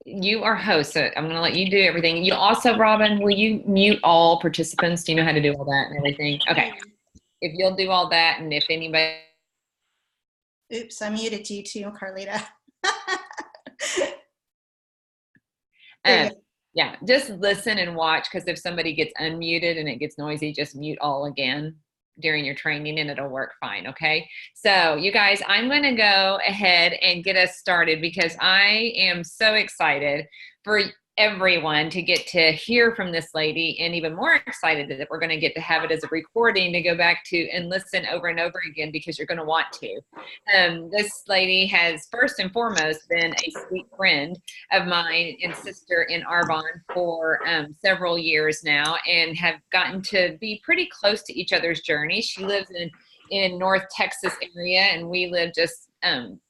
You are host, so I'm going to let you do everything. You also, Robin, will you mute all participants? Do you know how to do all that and everything? Okay. If you'll do all that, and if anybody, Oops, I muted you too, Carlita. There you um, yeah, just listen and watch, because if somebody gets unmuted and it gets noisy, just mute all again during your training and it'll work fine. Okay. So you guys, I'm going to go ahead and get us started because I am so excited for everyone to get to hear from this lady, and even more excited that we're going to get to have it as a recording to go back to and listen over and over again, because you're going to want to. This lady has first and foremost been a sweet friend of mine and sister in Arbonne for several years now, and have gotten to be pretty close to each other's journey. She lives in North Texas area, and we live just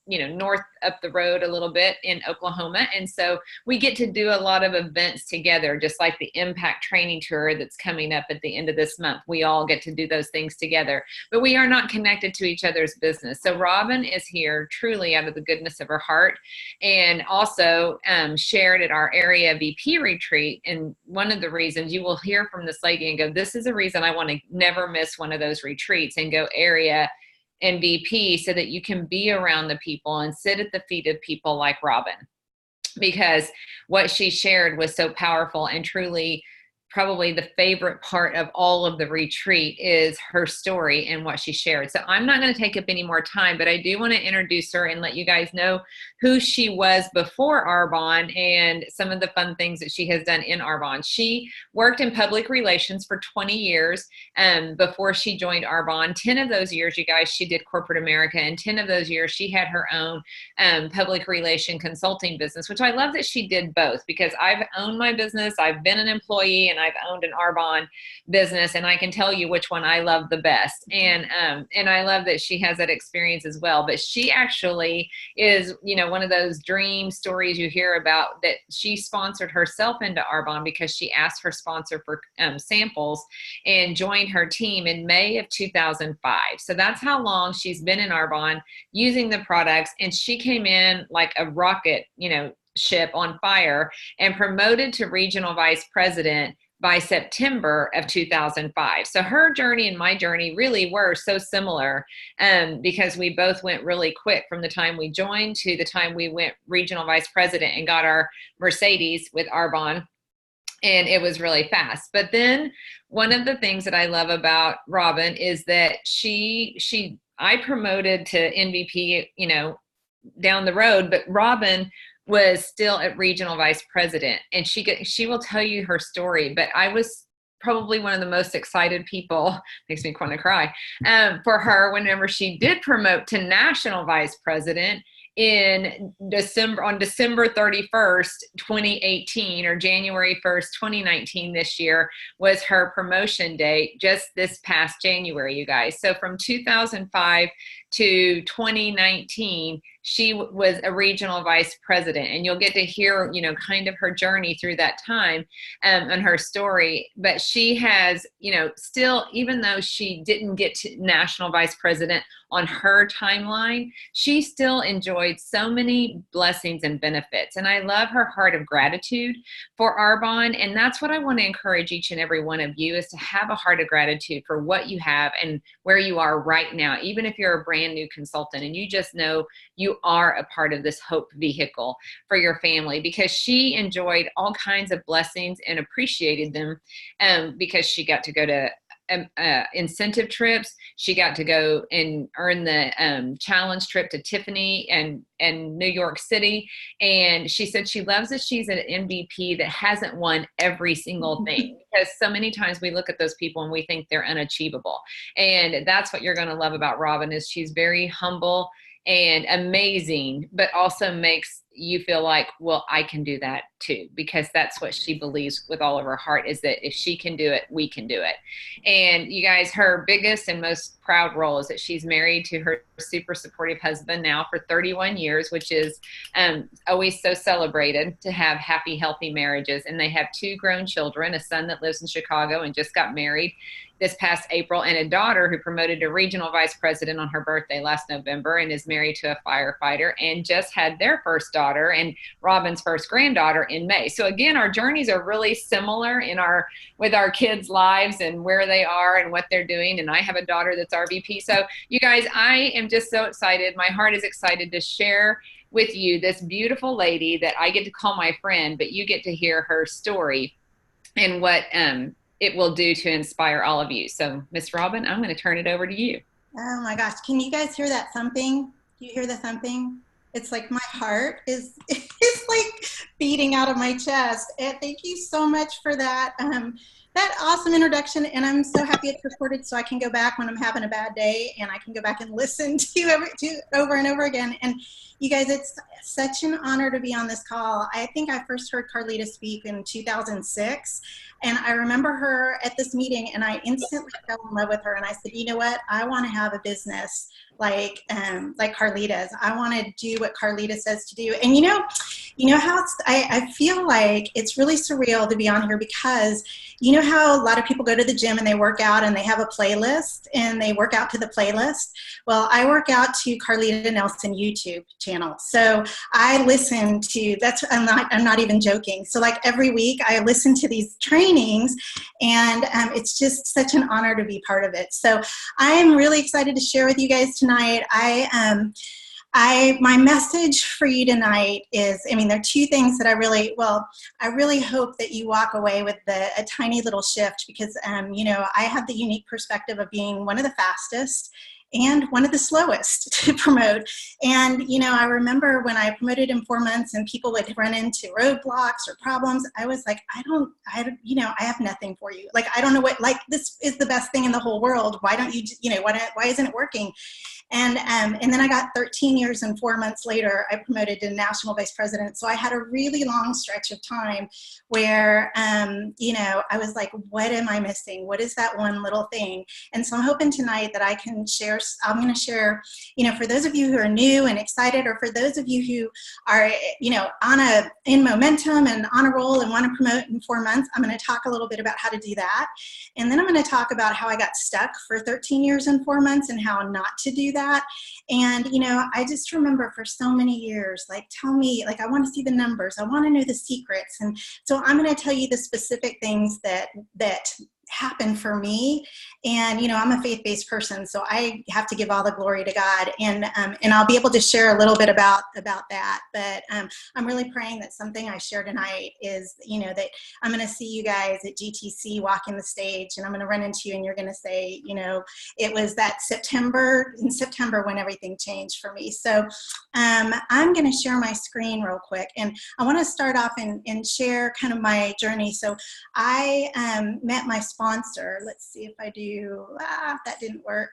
north up the road a little bit in Oklahoma. And so we get to do a lot of events together, just like the Impact Training Tour that's coming up at the end of this month. We all get to do those things together, but we are not connected to each other's business. So Robin is here truly out of the goodness of her heart, and also shared at our area VP retreat. And one of the reasons you will hear from this lady and go, this is a reason I want to never miss one of those retreats and go area NVP, so that you can be around the people and sit at the feet of people like Robin, because what she shared was so powerful. And truly, probably the favorite part of all of the retreat is her story and what she shared. So I'm not going to take up any more time, but I do want to introduce her and let you guys know who she was before Arbonne and some of the fun things that she has done in Arbonne. She worked in public relations for 20 years before she joined Arbonne. 10 of those years, you guys, she did corporate America, and 10 of those years she had her own public relation consulting business, which I love that she did both, because I've owned my business, I've been an employee, and I've owned an Arbonne business, and I can tell you which one I love the best. And I love that she has that experience as well. But she actually is, one of those dream stories you hear about, that she sponsored herself into Arbonne because she asked her sponsor for samples and joined her team in May of 2005. So that's how long she's been in Arbonne using the products. And she came in like a rocket, ship on fire, and promoted to regional vice president by September of 2005. So her journey and my journey really were so similar, because we both went really quick from the time we joined to the time we went regional vice president and got our Mercedes with Arbonne. And it was really fast. But then one of the things that I love about Robin is that I promoted to NVP, down the road, but Robin was still at regional vice president, and she will tell you her story. But I was probably one of the most excited people, makes me want to cry, for her whenever she did promote to national vice president on December 31st, 2018, or January 1st, 2019, this year was her promotion date, just this past January, you guys. So from 2005 to 2019, she was a regional vice president, and you'll get to hear, kind of her journey through that time and her story. But she has, still, even though she didn't get to national vice president on her timeline, she still enjoyed so many blessings and benefits. And I love her heart of gratitude for Arbonne. And that's what I want to encourage each and every one of you, is to have a heart of gratitude for what you have and where you are right now. Even if you're a brand new consultant and you just know you are a part of this hope vehicle for your family, because she enjoyed all kinds of blessings and appreciated them, because she got to go to incentive trips. She got to go and earn the challenge trip to Tiffany and New York City. And she said she loves that she's an MVP that hasn't won every single thing, because so many times we look at those people and we think they're unachievable. And that's what you're going to love about Robin, is she's very humble and amazing, but also makes you feel like, well, I can do that too, because that's what she believes with all of her heart, is that if she can do it, we can do it. And you guys, her biggest and most proud role is that she's married to her super supportive husband now for 31 years, which is always so celebrated to have happy, healthy marriages. And they have 2 grown children, a son that lives in Chicago and just got married this past April, and a daughter who promoted to regional vice president on her birthday last November and is married to a firefighter and just had their first daughter daughter and Robin's first granddaughter in May. So again, our journeys are really similar with our kids' lives and where they are and what they're doing. And I have a daughter that's RVP. So you guys, I am just so excited. My heart is excited to share with you this beautiful lady that I get to call my friend, but you get to hear her story and what it will do to inspire all of you. So Miss Robin, I'm going to turn it over to you. Oh my gosh, can you guys hear that thumping? Do you hear the thumping? It's like my heart is like beating out of my chest. And thank you so much for that that awesome introduction. And I'm so happy it's recorded so I can go back when I'm having a bad day and I can go back and listen to over and over again. And you guys, it's such an honor to be on this call. I think I first heard Carlita speak in 2006. And I remember her at this meeting and I instantly fell in love with her. And I said, you know what? I want to have a business like Carlita's. I want to do what Carlita says to do. And you know how I feel like it's really surreal to be on here because you know how a lot of people go to the gym and they work out and they have a playlist and they work out to the playlist. Well, I work out to Carlita Nelson YouTube channel. So I listen to, I'm not even joking. So like every week I listen to these trainings and it's just such an honor to be part of it. So I am really excited to share with you guys tonight. My message for you tonight is, there are two things that I really hope that you walk away with a tiny little shift because, I have the unique perspective of being one of the fastest and one of the slowest to promote. And, I remember when I promoted in 4 months and people would run into roadblocks or problems, I was like, I have nothing for you. Like, I don't know this is the best thing in the whole world. Why don't you, why isn't it working? And then I got 13 years and 4 months later, I promoted to national vice president. So I had a really long stretch of time where, I was like, what am I missing? What is that one little thing? And so I'm hoping tonight that I'm going to share, for those of you who are new and excited, or for those of you who are, in momentum and on a roll and want to promote in 4 months, I'm going to talk a little bit about how to do that. And then I'm going to talk about how I got stuck for 13 years and 4 months and how not to do that. And, I just remember for so many years, tell me, I want to see the numbers. I want to know the secrets. And so I'm going to tell you the specific things that happened for me. And, I'm a faith-based person, so I have to give all the glory to God. And I'll be able to share a little bit about that. But I'm really praying that something I share tonight is, that I'm going to see you guys at GTC walking the stage and I'm going to run into you and you're going to say, it was that in September when everything changed for me. So I'm going to share my screen real quick. And I want to start off and share kind of my journey. So I met my sponsor. Let's see if I do, that didn't work.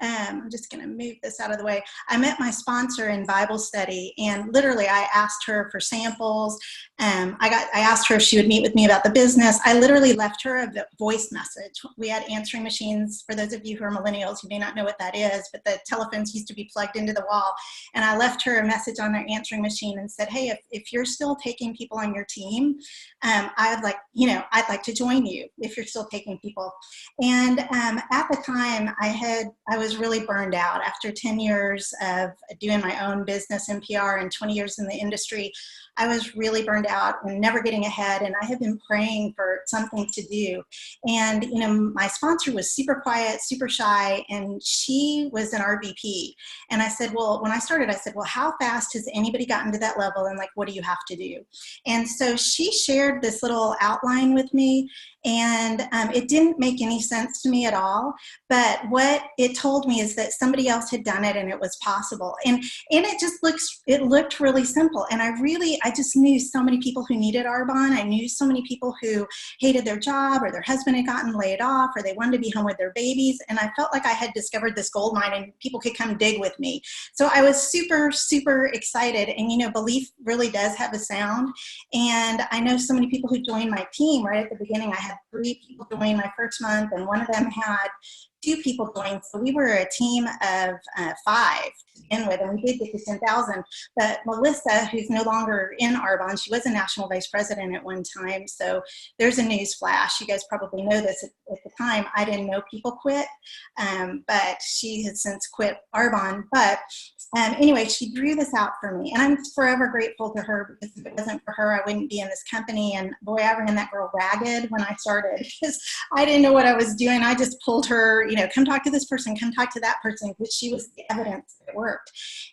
I'm just going to move this out of the way. I met my sponsor in Bible study, and literally I asked her for samples. I asked her if she would meet with me about the business. I literally left her a voice message. We had answering machines. For those of you who are millennials, you may not know what that is, but the telephones used to be plugged into the wall. And I left her a message on their answering machine and said, hey, if you're still taking people on your team, I'd like to join you if you're still taking people. And at the time I was really burned out after 10 years of doing my own business in PR and 20 years in the industry. I was really burned out and never getting ahead. And I had been praying for something to do. And, my sponsor was super quiet, super shy, and she was an RVP. And I said, well, when I started, I said, well, how fast has anybody gotten to that level? And what do you have to do? And so she shared this little outline with me. And it didn't make any sense to me at all. But what it told me is that somebody else had done it and it was possible. And it looked really simple. And I just knew so many people who needed Arbonne. I knew so many people who hated their job or their husband had gotten laid off or they wanted to be home with their babies. And I felt like I had discovered this gold mine and people could come dig with me. So I was super, super excited. And, belief really does have a sound. And I know so many people who joined my team right at the beginning. I had 3 people join my first month and one of them had 2 people join. So we were a team of 5 to begin with, and we did get to 10,000. But Melissa, who's no longer in Arbonne, she was a national vice president at one time. So there's a news flash. You guys probably know this. At the time, I didn't know people quit, but she had since quit Arbonne. But Anyway, she drew this out for me, and I'm forever grateful to her, because if it wasn't for her, I wouldn't be in this company. And boy, I ran that girl ragged when I started, because I didn't know what I was doing. I just pulled her, come talk to this person, come talk to that person, because she was the evidence that it worked.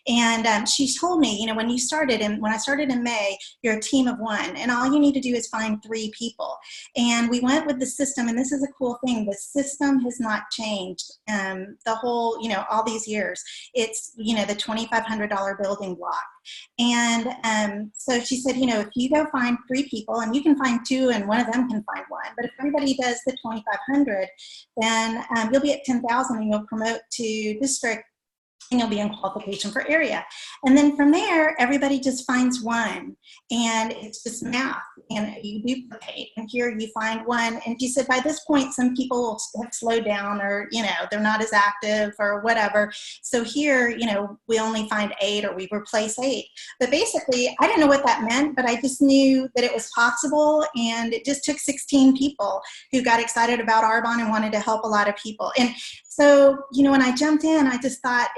And she told me, when you started, and when I started in May, you're a team of one, and all you need to do is find 3 people. And we went with the system, and this is a cool thing. The system has not changed the whole, all these years. It's, the $2,500 building block. And so she said, if you go find 3 people, and you can find 2 and one of them can find 1, but if everybody does the 2,500, then you'll be at 10,000 and you'll promote to district, and you'll be in qualification for area. And then from there, everybody just finds 1, and it's just math, and you duplicate, and here you find 1. And she said, by this point, some people have slowed down, or, they're not as active or whatever. So here, we only find 8, or we replace 8. But basically, I didn't know what that meant, but I just knew that it was possible. And it just took 16 people who got excited about Arbonne and wanted to help a lot of people. And so, when I jumped in, I just thought,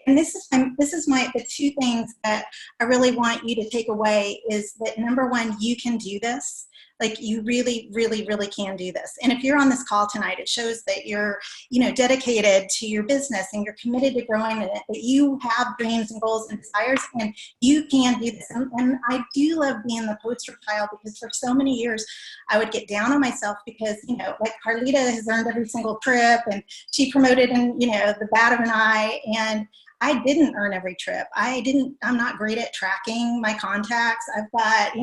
this is the 2 things that I really want you to take away, is that number 1, you can do this. Like, you really, really, really can do this. And if you're on this call tonight, it shows that you're, dedicated to your business, and you're committed to growing in it, that you have dreams and goals and desires, and you can do this. And I do love being the poster child, because for so many years, I would get down on myself because, like Carlita has earned every single trip, and she promoted in, the bat of an eye, and I didn't earn every trip. I'm not great at tracking my contacts. I've got,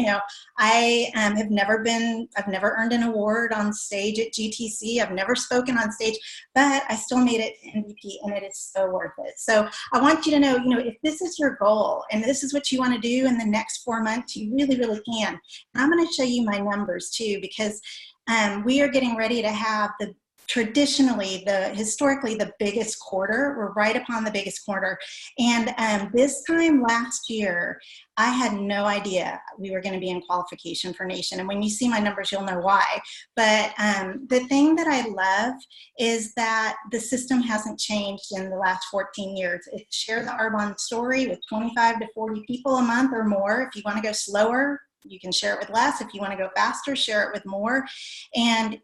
I've never earned an award on stage at GTC. I've never spoken on stage, but I still made it to NVP, and it is so worth it. So I want you to know, if this is your goal and this is what you want to do in the next 4 months, you really, really can. And I'm going to show you my numbers too, because we are getting ready to have historically the biggest quarter. We're right upon the biggest quarter. And this time last year, I had no idea we were going to be in qualification for Nation. And when you see my numbers, you'll know why. But the thing that I love is that the system hasn't changed in the last 14 years. It's share the Arbonne story with 25 to 40 people a month or more. If you want to go slower, you can share it with less. If you want to go faster, share it with more. And,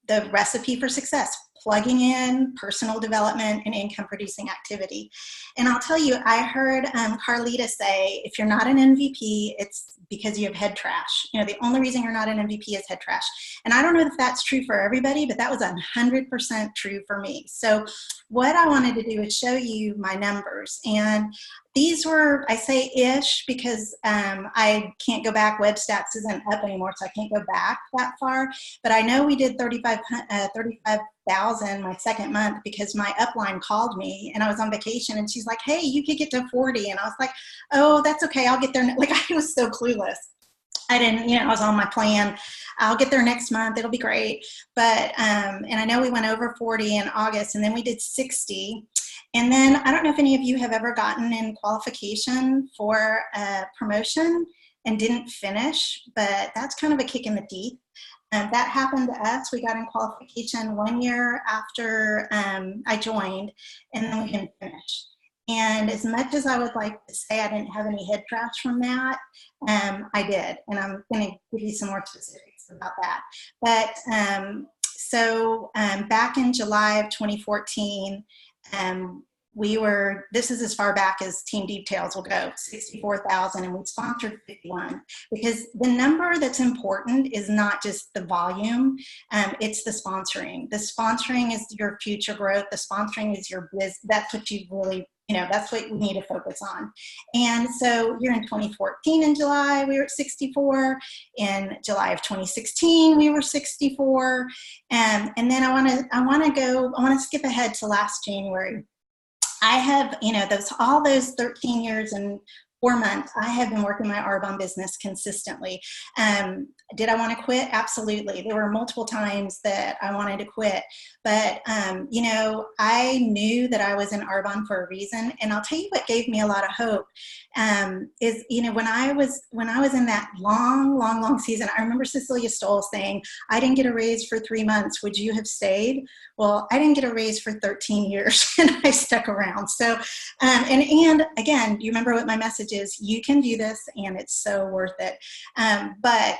the recipe for success: plugging in personal development and income producing activity. And I'll tell you, I heard Carlita say, if you're not an MVP, it's because you have head trash. The only reason you're not an MVP is head trash. And I don't know if that's true for everybody, but that was 100% true for me. So what I wanted to do is show you my numbers. And these were, I say ish, because I can't go back. Web Stats isn't up anymore, so I can't go back that far. But I know we did 35,000 my second month, because my upline called me, and I was on vacation, and she's like, hey, you could get to 40. And I was like, oh, that's okay. I'll get there. Like, I was so clueless. I didn't, I was on my plan. I'll get there next month. It'll be great. But, and I know we went over 40 in August, and then we did 60. And then I don't know if any of you have ever gotten in qualification for a promotion and didn't finish, but that's kind of a kick in the teeth. And that happened to us. We got in qualification 1 year after I joined, and then we didn't finish. And as much as I would like to say I didn't have any head trash from that, I did. And I'm going to give you some more specifics about that. But so back in July of 2014, this is as far back as team details will go, 64,000, and we sponsored 51, because the number that's important is not just the volume, it's the sponsoring. The sponsoring is your future growth. The sponsoring is your business. That's what you really, that's what we need to focus on. And so here in 2014 in July, we were at 64. In July of 2016, we were 64. And then I want to skip ahead to last January. I have, all those 13 years and 4 months, I have been working my Arbonne business consistently. Did I want to quit? Absolutely. There were multiple times that I wanted to quit, but you know, I knew that I was in Arbonne for a reason. And I'll tell you what gave me a lot of hope is, you know, when I was in that long season, I remember Cecilia Stoll saying, "I didn't get a raise for 3 months. Would you have stayed?" Well, I didn't get a raise for 13 years, and I stuck around. So, and again, you remember what my message is: you can do this, and it's so worth it. But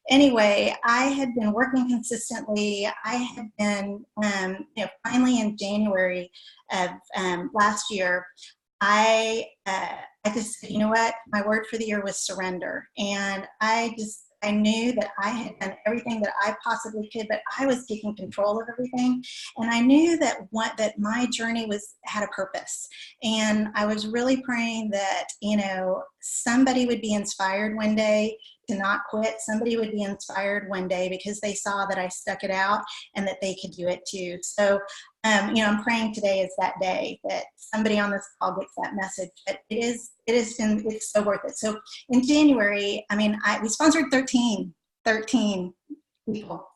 anyway, I had been working consistently. I had been, you know, finally in January of last year, I just said, you know what, my word for the year was surrender. And I knew that I had done everything that I possibly could, but I was taking control of everything. And I knew that that my journey had a purpose. And I was really praying that, you know, somebody would be inspired one day to not quit. Somebody would be inspired one day because they saw that I stuck it out and that they could do it too. So, you know, I'm praying today is that day that somebody on this call gets that message. But it's so worth it. So in January, I mean, we sponsored 13 people.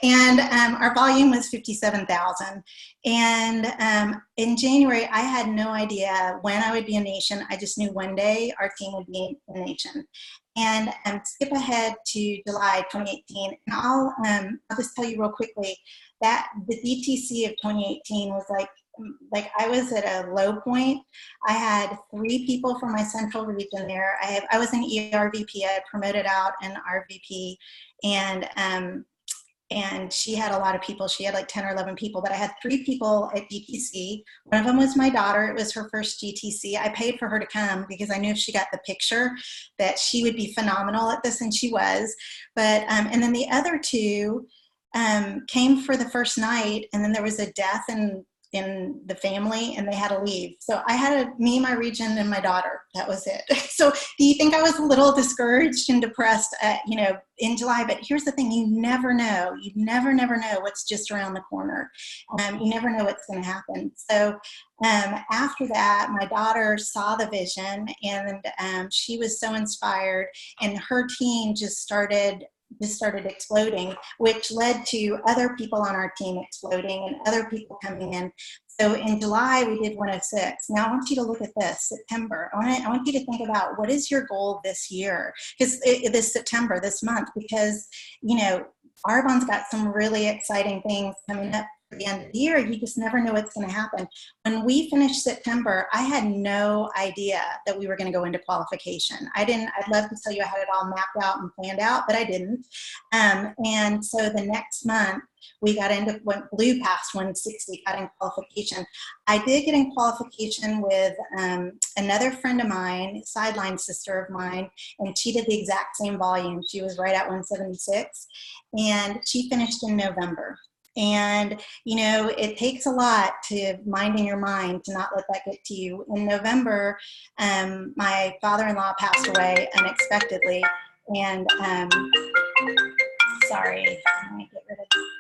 And our volume was 57,000. And in January, I had no idea when I would be a nation. I just knew one day our team would be a nation. And skip ahead to July 2018, and I'll just tell you real quickly that the DTC of 2018 was like I was at a low point. I had 3 people from my central region there. I was an ERVP. I had promoted out an RVP, and she had a lot of people. She had like 10 or 11 people, but I had 3 people at GTC. One of them was my daughter. It was her first GTC. I paid for her to come because I knew if she got the picture that she would be phenomenal at this, and she was. But, and then the other 2 came for the first night, and then there was a death in the family, and they had to leave. So I had me, my region, and my daughter. That was it. So do you think I was a little discouraged and depressed, you know, in July? But here's the thing: you never know. You never know what's just around the corner. You never know what's going to happen. So after that, my daughter saw the vision, and she was so inspired, and her team just started exploding, which led to other people on our team exploding and other people coming in. So in July, we did 106. Now I want you to look at this, September. I want you to think about what is your goal this year, because this September, this month, because, you know, Arbonne's got some really exciting things coming up for the end of the year. You just never know what's going to happen. When we finished September, I had no idea that we were going to go into qualification. I'd love to tell you I had it all mapped out and planned out, but I didn't. And so the next month, we got into, when Blue passed 160, got in qualification. I did get in qualification with another friend of mine, sideline sister of mine, and she did the exact same volume. She was right at 176, and she finished in November. And, you know, it takes a lot to minding your mind to not let that get to you. In November, my father-in-law passed away unexpectedly. And, sorry, let me get rid of that.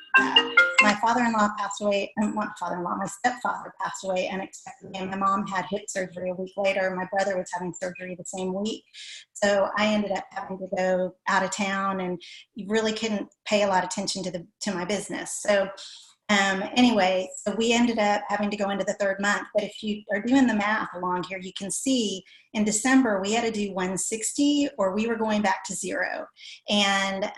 My father-in-law passed away, not father-in-law, my stepfather passed away unexpectedly, and my mom had hip surgery a week later. My brother was having surgery the same week. So I ended up having to go out of town, and you really couldn't pay a lot of attention to my business. So anyway, so we ended up having to go into the 3rd month. But if you are doing the math along here, you can see in December we had to do 160 or we were going back to 0. And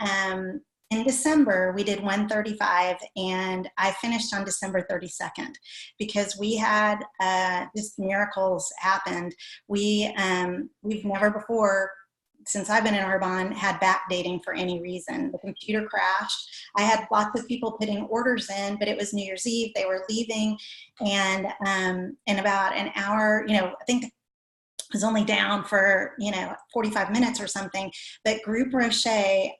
in December, we did 135, and I finished on December 32nd because we had just miracles happened. We've never before, since I've been in Arbonne, had backdating for any reason. The computer crashed. I had lots of people putting orders in, but it was New Year's Eve. They were leaving, and in about an hour, you know, I think was only down for, you know, 45 minutes or something. But Group Rocher,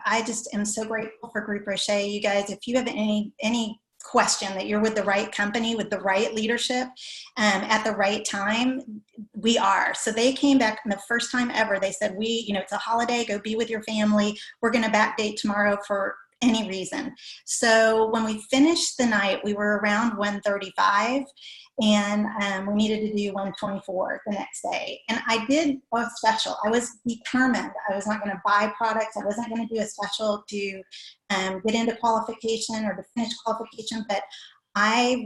I just am so grateful for Group Rocher. You guys, if you have any question that you're with the right company, with the right leadership, at the right time, we are. So they came back, and the first time ever, they said, you know, it's a holiday, go be with your family. We're going to backdate tomorrow for any reason. So when we finished the night, we were around 135, and we needed to do 124 the next day. And I did a special. I was determined. I was not going to buy products. I wasn't going to do a special to get into qualification or to finish qualification, but I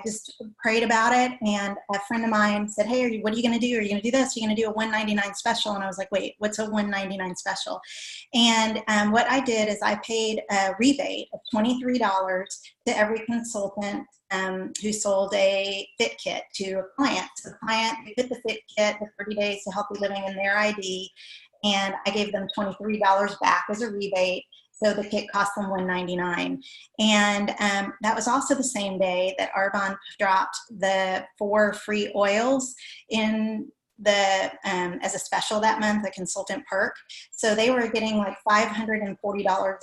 just prayed about it, and a friend of mine said, hey, what are you going to do? Are you going to do this? Are you going to do a 199 special? And I was like, wait, what's a 199 special? And what I did is I paid a rebate of $23 to every consultant who sold a fit kit to a client. So the client put the fit kit, the 30 days to healthy living in their ID, and I gave them $23 back as a rebate. So the kit cost them $199. And that was also the same day that Arbonne dropped the 4 free oils in the as a special that month, a consultant perk. So they were getting like $540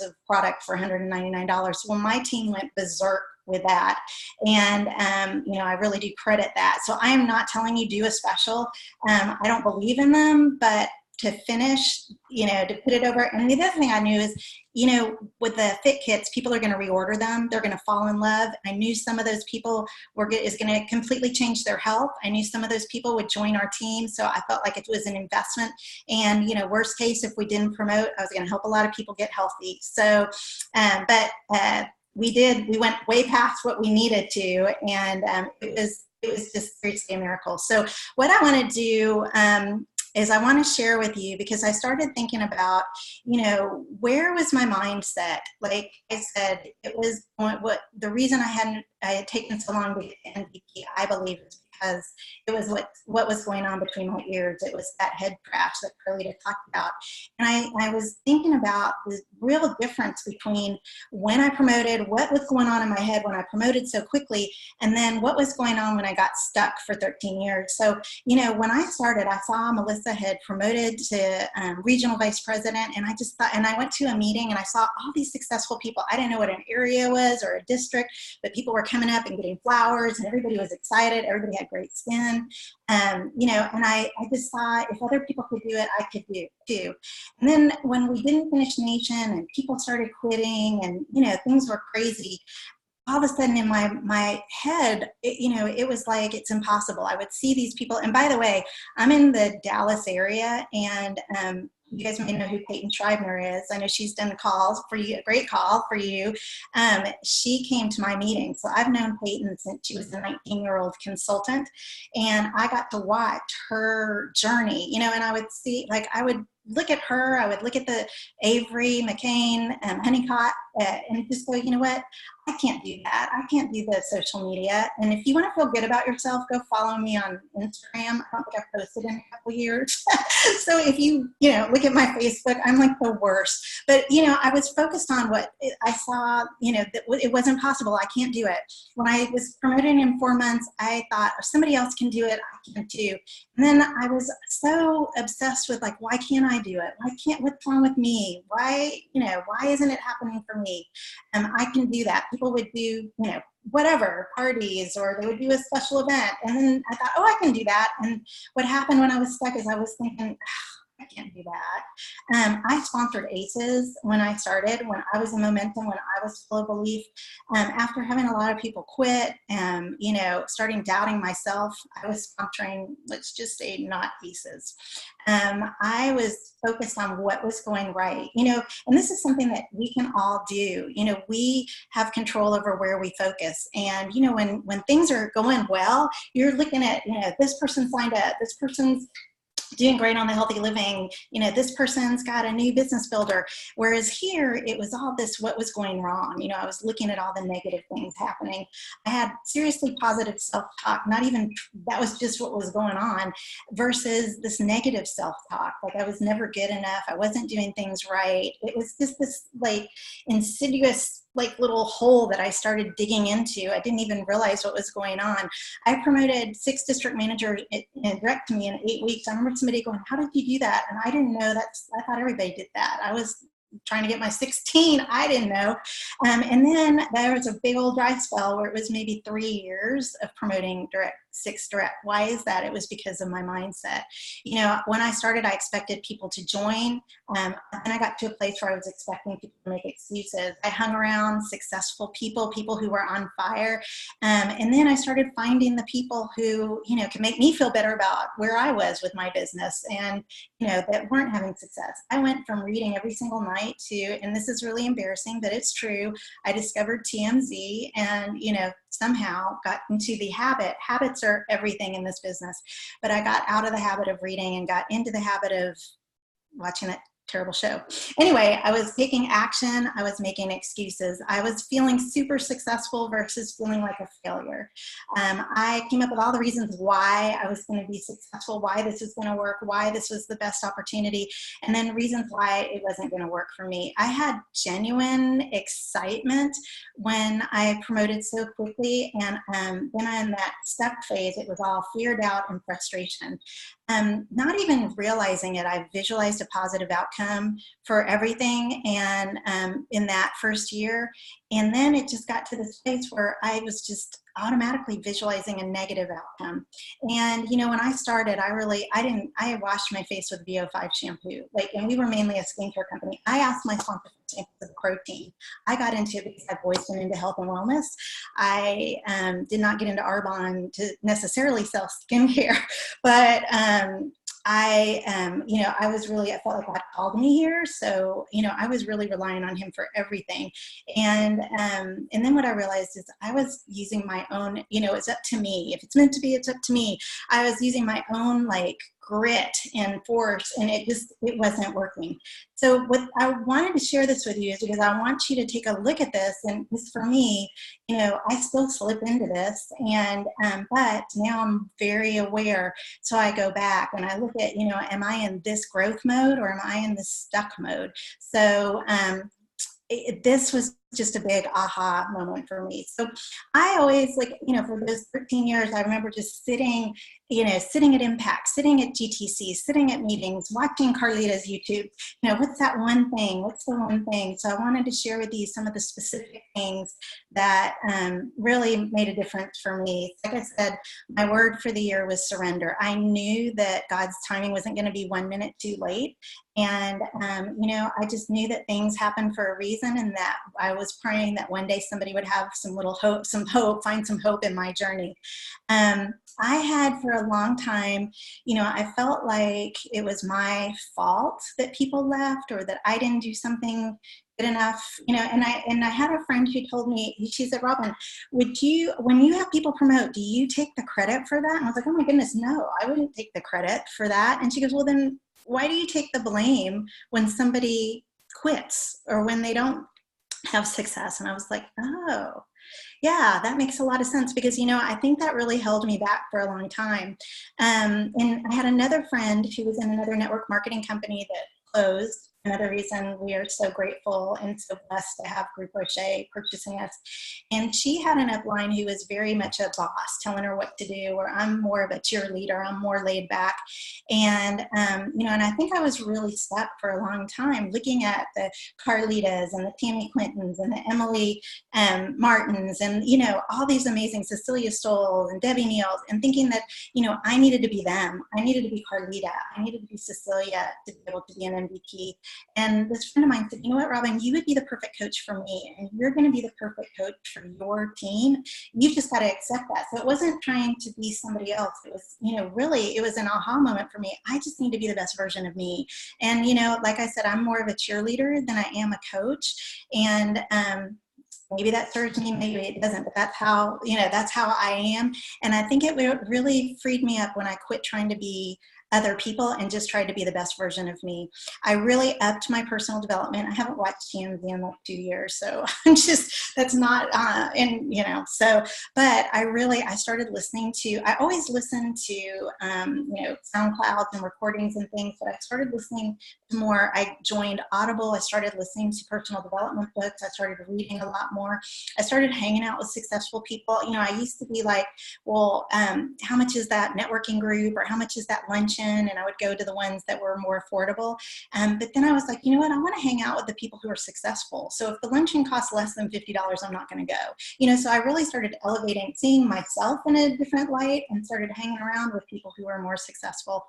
of product for $199. Well, my team went berserk with that. And, I really do credit that. So I am not telling you do a special. I don't believe in them, but to finish, to put it over. And the other thing I knew is, with the fit kits, people are going to reorder them. They're going to fall in love. I knew some of those people is going to completely change their health. I knew some of those people would join our team. So I felt like it was an investment. And, worst case, if we didn't promote, I was going to help a lot of people get healthy. So, we went way past what we needed to. And it was just seriously a miracle. So what I want to do, is I want to share with you, because I started thinking about, where was my mindset? Like I said, it was what the reason I had taken so long to get to NVP, I believe, is because it was what was going on between my ears. It was that head crash that Carlita talked about. And I was thinking about the real difference between when I promoted, what was going on in my head when I promoted so quickly, and then what was going on when I got stuck for 13 years. So, when I started, I saw Melissa had promoted to regional vice president, and I just thought, and I went to a meeting and I saw all these successful people. I didn't know what an area was or a district, but people were coming up and getting flowers, and everybody was excited. Everybody had great skin. And I just thought if other people could do it, I could do it too. And then when we didn't finish Nation and people started quitting and, things were crazy, all of a sudden in my head, it was like, it's impossible. I would see these people. And by the way, I'm in the Dallas area, and you guys may know who Peyton Schreiber is. I know she's done calls for you, a great call for you. She came to my meeting. So I've known Peyton since she was a 19-year-old consultant, and I got to watch her journey, and I would see, I would look at her, I would look at the Avery, McCain, Honeycott, and just go, you know what? I can't do that. I can't do the social media. And if you want to feel good about yourself, go follow me on Instagram. I don't think I've posted in a couple years. So if you, look at my Facebook, I'm like the worst. But, I was focused on what I saw, that it wasn't possible. I can't do it. When I was promoted in 4 months, I thought, if somebody else can do it, I can too. And then I was so obsessed with why can't I do it? What's wrong with me? Why isn't it happening for me? I can do that. People would do, whatever, parties, or they would do a special event. And then I thought, oh, I can do that. And what happened when I was stuck is I was thinking, I can't do that. I sponsored ACEs when I started, when I was in momentum, when I was full of belief. After having a lot of people quit, starting doubting myself, I was sponsoring, let's just say, not ACEs. I was focused on what was going right, and this is something that we can all do. We have control over where we focus. And, when things are going well, you're looking at, this person signed up, this person's doing great on the healthy living, this person's got a new business builder. Whereas here, it was all this, what was going wrong. I was looking at all the negative things happening. I had seriously positive self-talk, that was just what was going on, versus this negative self-talk. I was never good enough. I wasn't doing things right. It was just this insidious little hole that I started digging into. I didn't even realize what was going on. I promoted 6 district managers direct to me in 8 weeks. I remember somebody going, how did you do that? And I didn't know that. I thought everybody did that. I was trying to get my 16. I didn't know. And then there was a big old dry spell where it was maybe 3 years of promoting direct 6 direct. Why is that? It was because of my mindset. You know, when I started, I expected people to join. And I got to a place where I was expecting people to make excuses. I hung around successful people, people who were on fire. And then I started finding the people who, you know, can make me feel better about where I was with my business and, you know, that weren't having success. I went from reading every single night to, and this is really embarrassing, but it's true, I discovered TMZ and, you know, somehow got into the habit. Habits are everything in this business. But I got out of the habit of reading and got into the habit of watching that terrible show. Anyway, I was taking action. I was making excuses. I was feeling super successful versus feeling like a failure. I came up with all the reasons why I was going to be successful, why this was going to work, why this was the best opportunity, and then reasons why it wasn't going to work for me. I had genuine excitement when I promoted so quickly, and then in that stuck phase, it was all fear, doubt, and frustration. Not even realizing it, I visualized a positive outcome for everything, and in that first year, and then it just got to this place where I was just automatically visualizing a negative outcome. And you know, when I started, I washed my face with VO5 shampoo, and we were mainly a skincare company. I asked my sponsor for samples of protein. I got into it because I've always been into health and wellness. I did not get into Arbonne to necessarily sell skincare, but I felt like God called me here. So, you know, I was really relying on him for everything. And then what I realized is I was using my own, you know, it's up to me. If it's meant to be, it's up to me. I was using my own grit and force, and it wasn't working. So what I wanted to share this with you is because I want you to take a look at this. And this, for me, you know, I still slip into this, and but now I'm very aware. So I go back and I look at, you know, am I in this growth mode or am I in this stuck mode? So this was just a big aha moment for me. So I always, you know, for those 13 years, I remember just sitting at Impact, sitting at GTC, sitting at meetings, watching Carlita's YouTube. You know, what's that one thing? What's the one thing? So I wanted to share with you some of the specific things that really made a difference for me. Like I said, my word for the year was surrender. I knew that God's timing wasn't going to be 1 minute too late. And, you know, I just knew that things happen for a reason, and that I was praying that one day somebody would have some little hope, find some hope in my journey. I had for a long time, you know, I felt like it was my fault that people left or that I didn't do something good enough, you know, and I had a friend who told me, she said, Robin, when you have people promote, do you take the credit for that? And I was like, oh my goodness, no, I wouldn't take the credit for that. And she goes, well, then why do you take the blame when somebody quits or when they don't have success? And I was like, oh, yeah, that makes a lot of sense, because, you know, I think that really held me back for a long time. And I had another friend who was in another network marketing company that closed. Another reason we are so grateful and so blessed to have Group Rocher purchasing us. And she had an upline who was very much a boss, telling her what to do, or I'm more of a cheerleader, I'm more laid back. And, you know, and I think I was really stuck for a long time looking at the Carlitas and the Tammy Clintons and the Emily Martins and, you know, all these amazing Cecilia Stoll and Debbie Neals, and thinking that, you know, I needed to be them. I needed to be Carlita. I needed to be Cecilia to be able to be an MVP. And this friend of mine said, you know what, Robin, you would be the perfect coach for me, and you're going to be the perfect coach for your team. You've just got to accept that. So it wasn't trying to be somebody else. It was, you know, really, it was an aha moment for me. I just need to be the best version of me. And, you know, like I said, I'm more of a cheerleader than I am a coach. And, maybe that serves me, maybe it doesn't, but that's how, you know, that's how I am. And I think it really freed me up when I quit trying to be other people and just tried to be the best version of me. I really upped my personal development. I haven't watched TMZ in like 2 years, so I'm just, that's not, and you know, so, but I started listening to, I always listened to, you know, SoundClouds and recordings and things, but I started listening to more. I joined Audible. I started listening to personal development books. I started reading a lot more. I started hanging out with successful people. You know, I used to be like, well, how much is that networking group, or how much is that luncheon? location, and I would go to the ones that were more affordable. But then I was like, you know what, I want to hang out with the people who are successful. So if the luncheon costs less than $50, I'm not going to go. So I really started elevating, seeing myself in a different light, and started hanging around with people who are more successful.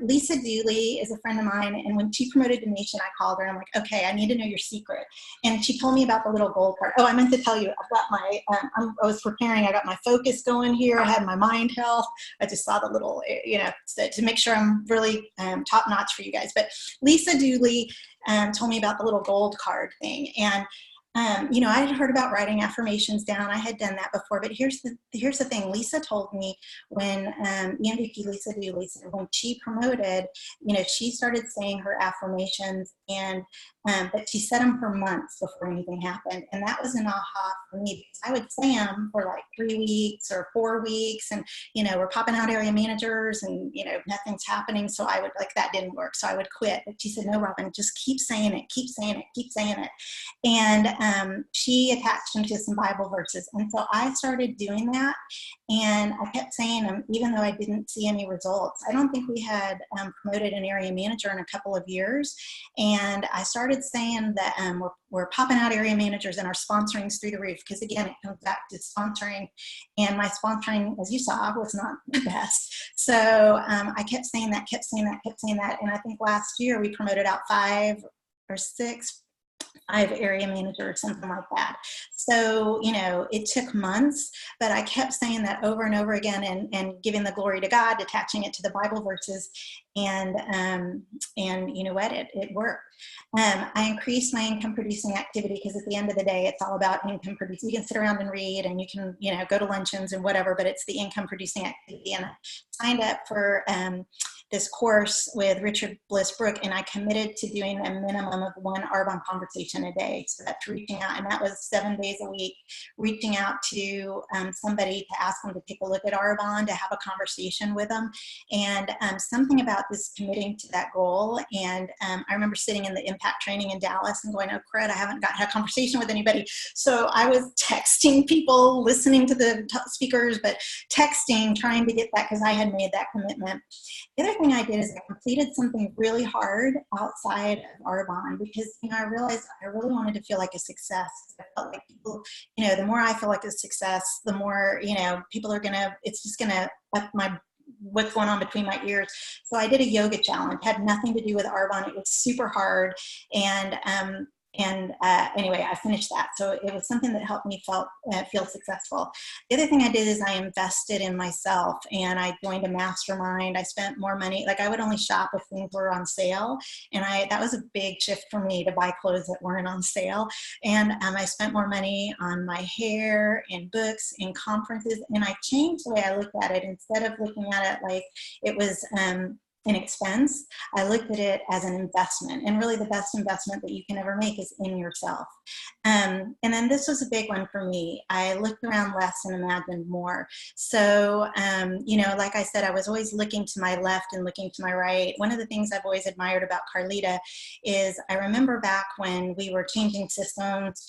Lisa Dooley is a friend of mine, and when she promoted to Nation, I called her and I'm like, okay, I need to know your secret. And she told me about the little gold card. Oh, I meant to tell you, I've got my, I was preparing, I got my focus going here, I had my mind health, I just saw the little, to make sure I'm really top notch for you guys. But Lisa Dooley told me about the little gold card thing. And I had heard about writing affirmations down. I had done that before, but here's the thing. Lisa told me when NVP Lisa Dooley said when she promoted, she started saying her affirmations, and but she said them for months before anything happened, and that was an aha for me, because I would say them for like 3 weeks or 4 weeks, and we're popping out area managers, and nothing's happening. So I would that didn't work, so I would quit. But she said, no, Robin, just keep saying it, keep saying it, keep saying it. And she attached them to some Bible verses. And so I started doing that, and I kept saying them, even though I didn't see any results. I don't think we had promoted an area manager in a couple of years. And I started saying that we're popping out area managers, and our sponsoring's through the roof. Because again, it comes back to sponsoring. And my sponsoring, as you saw, was not the best. So I kept saying that, kept saying that, kept saying that. And I think last year we promoted out 5 or 6 area manager or something like that. So, it took months, but I kept saying that over and over again, and giving the glory to God, attaching it to the Bible verses. And you know what, it worked. I increased my income producing activity, because at the end of the day, it's all about income producing. You can sit around and read, and you can, go to luncheons and whatever, but it's the income producing activity. And I signed up for this course with Richard Bliss Brooke, and I committed to doing a minimum of 1 Arbonne conversation a day. So that's reaching out, and that was 7 days a week, reaching out to somebody to ask them to take a look at Arbonne, to have a conversation with them. And something about this committing to that goal. And I remember sitting in the impact training in Dallas and going, oh crud, I haven't had a conversation with anybody. So I was texting people, listening to the speakers, but texting, trying to get that, because I had made that commitment. The other thing I did is I completed something really hard outside of Arbonne, because I realized I really wanted to feel like a success. I felt like people, the more I feel like a success, the more people are it's just gonna up what's going on between my ears. So I did a yoga challenge, had nothing to do with Arbonne. It was super hard, and anyway, I finished that. So it was something that helped me feel successful. The other thing I did is I invested in myself, and I joined a mastermind. I spent more money. Like, I would only shop if things were on sale. And that was a big shift for me, to buy clothes that weren't on sale. And I spent more money on my hair and books and conferences. And I changed the way I looked at it. Instead of looking at it like it was, an expense, I looked at it as an investment, and really the best investment that you can ever make is in yourself. And then this was a big one for me. I looked around less and imagined more. So, like I said, I was always looking to my left and looking to my right. One of the things I've always admired about Carlita is I remember back when we were changing systems,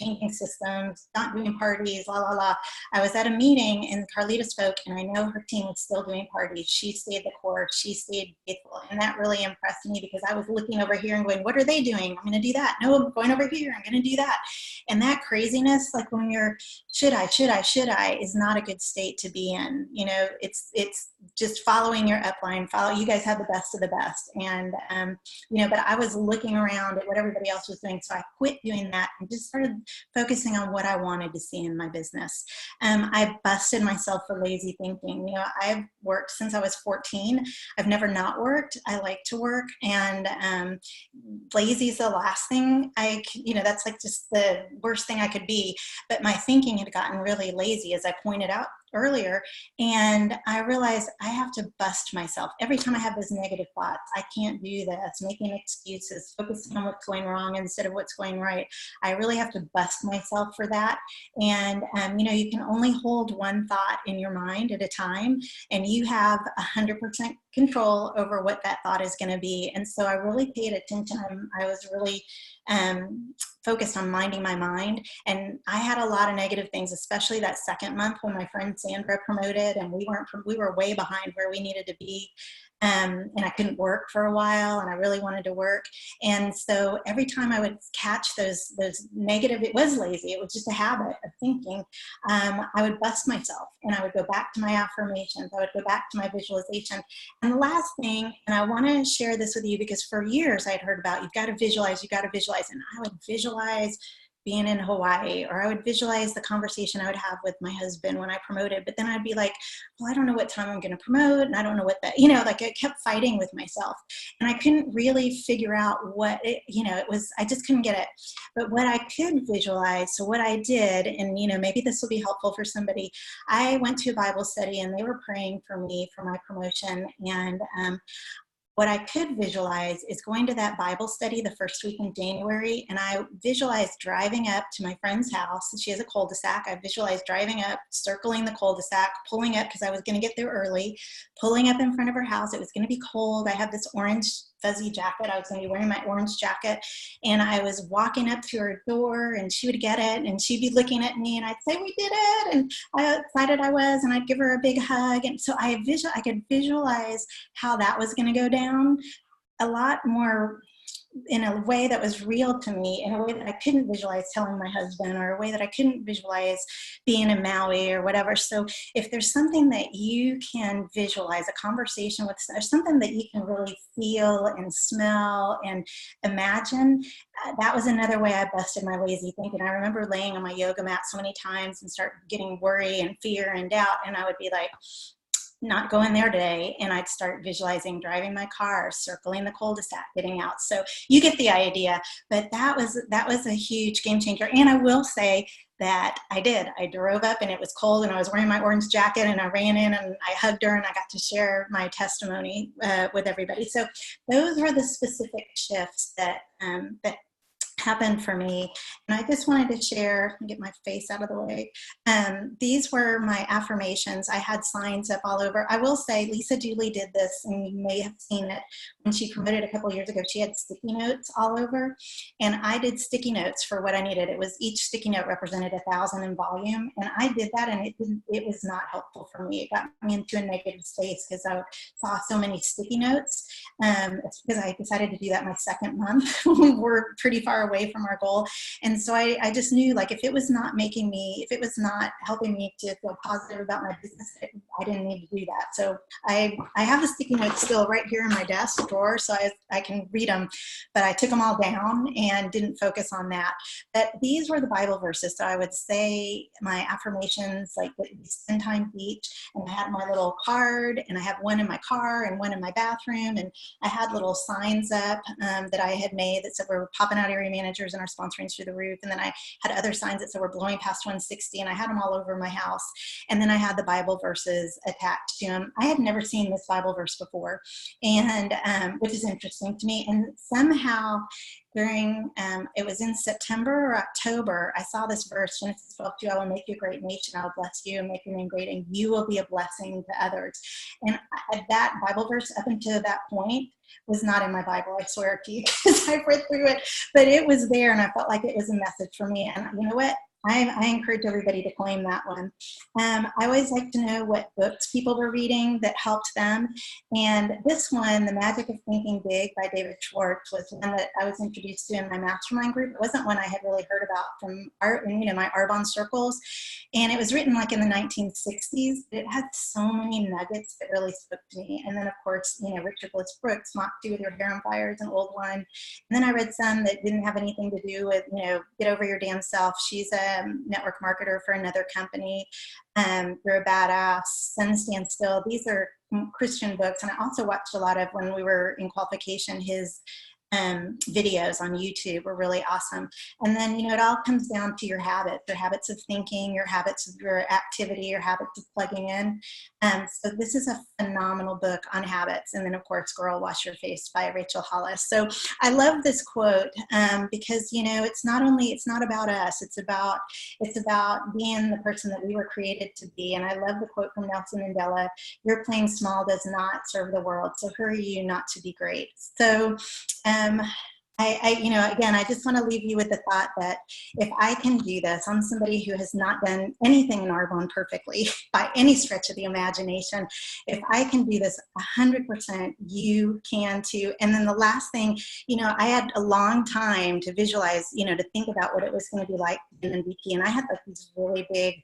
not doing parties, la, la, la. I was at a meeting and Carlita spoke, and I know her team was still doing parties. She stayed the course. She stayed faithful. And that really impressed me, because I was looking over here and going, what are they doing? I'm going to do that. No, I'm going over here. I'm going to do that. And that craziness, like when you're, should I, is not a good state to be in. It's just following your upline. You guys have the best of the best. And, but I was looking around at what everybody else was doing. So I quit doing that and just started focusing on what I wanted to see in my business. I busted myself for lazy thinking. I've worked since I was 14. I've never not worked. I like to work, and lazy is the last thing that's like just the worst thing I could be. But my thinking had gotten really lazy, as I pointed out earlier, and I realized I have to bust myself every time I have those negative thoughts. I can't do this, making excuses, focusing on what's going wrong instead of what's going right. I really have to bust myself for that. And you can only hold one thought in your mind at a time, and you have 100% control over what that thought is going to be. And so I really paid attention. I was really focused on minding my mind. And I had a lot of negative things, especially that second month when my friend Sandra promoted, and we were way behind where we needed to be. And I couldn't work for a while, and I really wanted to work. And so every time I would catch those negative, it was lazy, it was just a habit of thinking, I would bust myself, and I would go back to my affirmations, I would go back to my visualization. And the last thing, and I want to share this with you because for years I'd heard about, you've got to visualize, and I would visualize being in Hawaii, or I would visualize the conversation I would have with my husband when I promoted. But then I'd be like, well, I don't know what time I'm going to promote, and I don't know what that, like I kept fighting with myself, and I couldn't really figure out what it, it was. I just couldn't get it. But what I could visualize, so what I did, and maybe this will be helpful for somebody. I went to a Bible study, and they were praying for me for my promotion, and what I could visualize is going to that Bible study the first week in January, and I visualized driving up to my friend's house. She has a cul-de-sac. I visualized driving up, circling the cul-de-sac, pulling up because I was going to get there early, pulling up in front of her house. It was going to be cold. I had this orange fuzzy jacket. I was going to be wearing my orange jacket, and I was walking up to her door, and she would get it, and she'd be looking at me, and I'd say, "We did it," and how excited I was, and I'd give her a big hug. And so I could visualize how that was going to go down a lot more in a way that was real to me, in a way that I couldn't visualize telling my husband, or a way that I couldn't visualize being in Maui or whatever. So if there's something that you can visualize, a conversation with, or something that you can really feel and smell and imagine, that was another way I busted my lazy thinking. I remember laying on my yoga mat so many times and start getting worry and fear and doubt, and I would be like, not going there today, and I'd start visualizing driving my car, circling the cul-de-sac, getting out. So you get the idea. But that was a huge game changer. And I will say that I did. I drove up, and it was cold, and I was wearing my orange jacket, and I ran in, and I hugged her, and I got to share my testimony with everybody. So those were the specific shifts that happened for me. And I just wanted to share, get my face out of the way. These were my affirmations. I had signs up all over. I will say Lisa Dooley did this, and you may have seen it when she promoted a couple years ago. She had sticky notes all over, and I did sticky notes for what I needed. It was, each sticky note represented 1,000 in volume, and I did that, and it was not helpful for me. It got me into a negative space because I saw so many sticky notes. It's because I decided to do that my second month. We were pretty far away from our goal. And so I just knew, like, if it was not helping me to feel positive about my business, I didn't need to do that. So I have the sticky notes still right here in my desk drawer, so I can read them, but I took them all down and didn't focus on that. But these were the Bible verses. So I would say my affirmations, like 10 times each, and I had my little card, and I have one in my car and one in my bathroom, and I had little signs up that I had made that said we're popping out area managers and our sponsoring through the roof. And then I had other signs that said we're blowing past 160, and I had them all over my house. And then I had the Bible verses attached to them. I had never seen this Bible verse before, and which is interesting to me. And somehow during, it was in September or October, I saw this verse, Genesis 12:2, I will make you a great nation, I will bless you and make your name great, and you will be a blessing to others. And that Bible verse, up until that point, was not in my Bible, I swear to you, because I read through it, but it was there, and I felt like it was a message for me. And you know what? I encourage everybody to claim that one. I always like to know what books people were reading that helped them. And this one, The Magic of Thinking Big by David Schwartz, was one that I was introduced to in my mastermind group. It wasn't one I had really heard about from art and, my Arbonne circles. And it was written like in the 1960s. It had so many nuggets that really spoke to me. And then, of course, Richard Bliss Brooks, Mock Do With Your Hair on Fire is an old one. And then I read some that didn't have anything to do with, Get Over Your Damn Self. She's a network marketer for another company. You're a Badass, Sun Stand Still. These are Christian books. And I also watched a lot of, when we were in qualification, his videos on YouTube were really awesome. And then, it all comes down to your habits of thinking, your habits of your activity, your habits of plugging in. So this is a phenomenal book on habits. And then, of course, Girl, Wash Your Face by Rachel Hollis. So I love this quote because, it's not about us. It's about being the person that we were created to be. And I love the quote from Nelson Mandela: your playing small does not serve the world, so hurry you not to be great. So Again, I just want to leave you with the thought that if I can do this, I'm somebody who has not done anything in Arbonne perfectly by any stretch of the imagination. If I can do this 100%, you can too. And then the last thing, I had a long time to visualize, to think about what it was going to be like in NVP. And I had like these really big,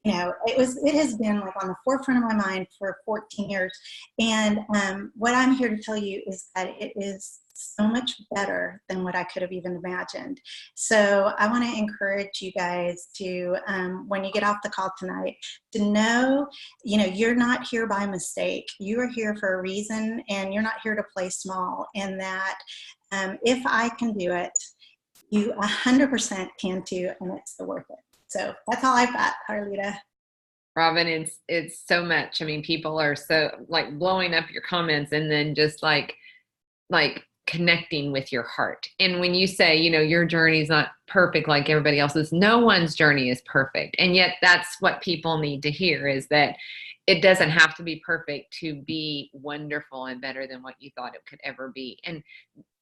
it has been like on the forefront of my mind for 14 years. And what I'm here to tell you is that it is so much better than what I could have even imagined. So I want to encourage you guys to, when you get off the call tonight, to know, you're not here by mistake. You are here for a reason, and you're not here to play small. And that if I can do it, you 100% can too, and it's worth it. So that's all I've got, Carlita. Robin, it's so much. I mean, people are so like blowing up your comments, and then just like connecting with your heart. And when you say, your journey is not perfect like everybody else's, no one's journey is perfect. And yet that's what people need to hear, is that it doesn't have to be perfect to be wonderful and better than what you thought it could ever be. And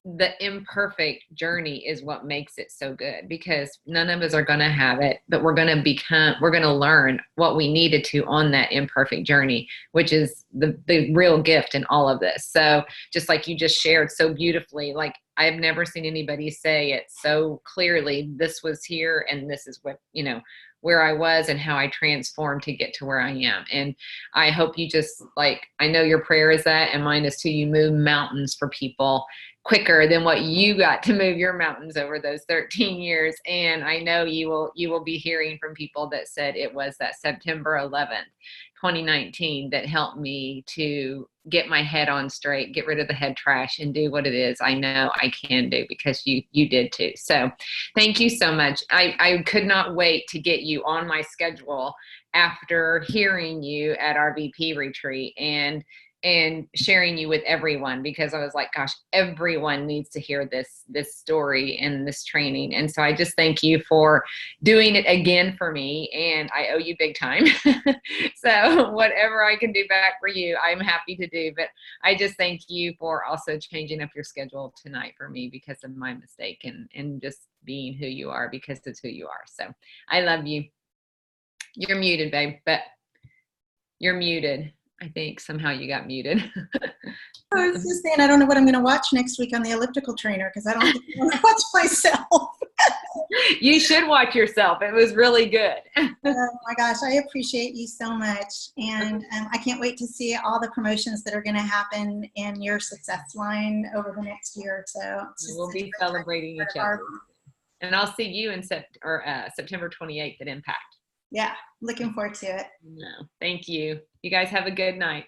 the imperfect journey is what makes it so good, because none of us are going to have it, but we're going to learn what we needed to on that imperfect journey, which is the real gift in all of this. So just like you just shared so beautifully, like I've never seen anybody say it so clearly, this was here and this is what, where I was and how I transformed to get to where I am. And I hope you just I know your prayer is that, and mine is too, you move mountains for people quicker than what you got to move your mountains over those 13 years. And I know you will be hearing from people that said it was that September 11th, 2019 that helped me to get my head on straight, get rid of the head trash, and do what it is I know I can do, because you did too. So thank you so much. I could not wait to get you on my schedule after hearing you at our VP retreat and sharing you with everyone, because I was like, gosh, everyone needs to hear this story and this training. And so I just thank you for doing it again for me, and I owe you big time. So whatever I can do back for you, I'm happy to do. But I just thank you for also changing up your schedule tonight for me because of my mistake, and just being who you are because it's who you are. So I love you. You're muted, babe, but you're muted. I think somehow you got muted. I was just saying, I don't know what I'm going to watch next week on the elliptical trainer, because I don't think I want to watch myself. You should watch yourself. It was really good. Oh my gosh, I appreciate you so much. And I can't wait to see all the promotions that are going to happen in your success line over the next year. So we'll be celebrating each other. And I'll see you in September 28th at Impact. Yeah, looking forward to it. No, thank you. You guys have a good night.